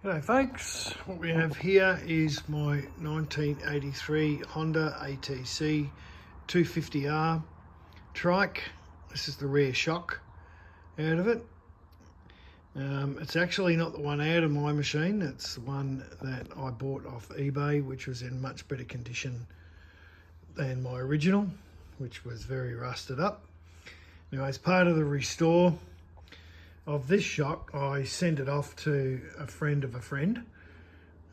G'day folks, what we have here is my 1983 Honda ATC250r trike. This is the rear shock out of it. It's actually not the one out of my machine, it's the one that I bought off eBay, which was in much better condition than my original, which was very rusted up. Anyway, as part of the restore of this shock, I sent it off to a friend of a friend,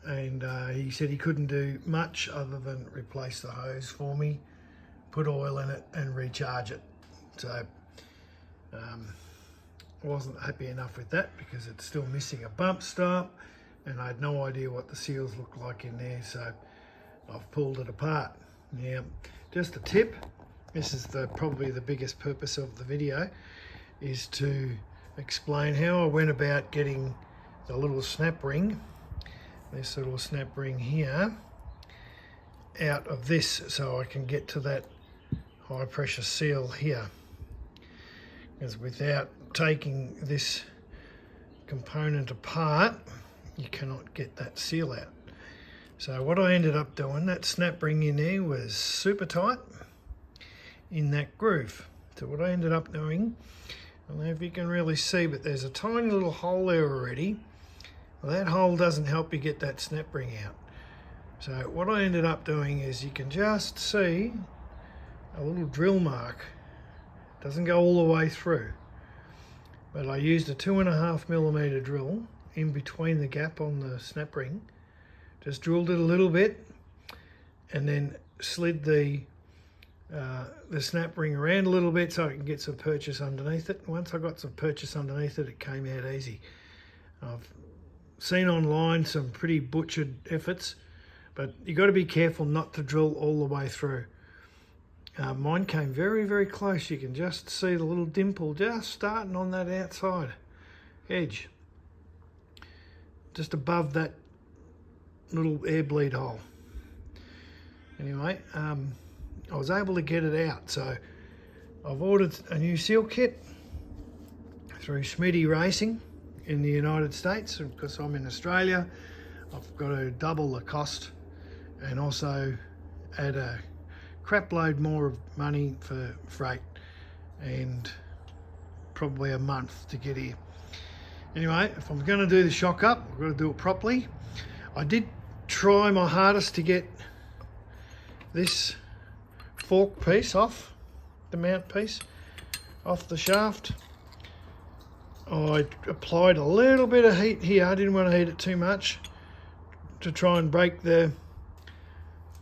and he said he couldn't do much other than replace the hose for me, put oil in it and recharge it. So I wasn't happy enough with that because it's still missing a bump stop and I had no idea what the seals look like in there, so I've pulled it apart. Now, just a tip, this is probably the biggest purpose of the video, is to explain how I went about getting the little snap ring, this little snap ring here, out of this so I can get to that high pressure seal here. Because without taking this component apart, you cannot get that seal out. So what I ended up doing, that snap ring in there was super tight in that groove. So what I ended up doing, I don't know if you can really see, but there's a tiny little hole there already. Well, that hole doesn't help you get that snap ring out. So what I ended up doing is, you can just see a little drill mark. It doesn't go all the way through, but I used a 2.5mm drill in between the gap on the snap ring, just drilled it a little bit and then slid the snap ring around a little bit so I can get some purchase underneath it. Once I got some purchase underneath it, it came out easy. I've seen online some pretty butchered efforts, but you got to be careful not to drill all the way through. Mine came very, very close. You can just see the little dimple just starting on that outside edge, just above that little air bleed hole. Anyway, I was able to get it out, so I've ordered a new seal kit through Smitty Racing in the United States. Because I'm in Australia, I've got to double the cost and also add a crap load more of money for freight and probably a month to get here. Anyway, if I'm going to do the shock up, I've got to do it properly. I did try my hardest to get this fork piece off, the mount piece off the shaft. I applied a little bit of heat here, I didn't want to heat it too much, to try and break the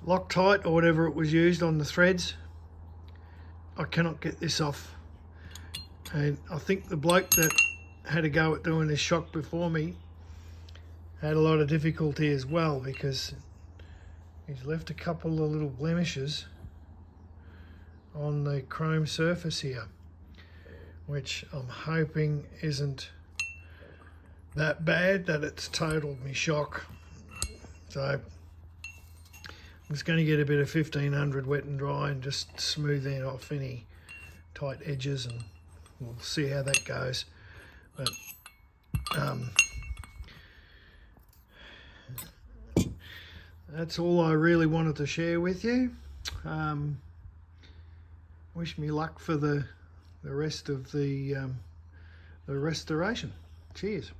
Loctite or whatever it was used on the threads. I cannot get this off, and I think the bloke that had a go at doing this shock before me had a lot of difficulty as well, because he's left a couple of little blemishes on the chrome surface here, which I'm hoping isn't that bad that it's totaled me shock. So I'm just going to get a bit of 1500 wet and dry and just smoothing off any tight edges, and we'll see how that goes. But that's all I really wanted to share with you. Wish me luck for the rest of the restoration. Cheers.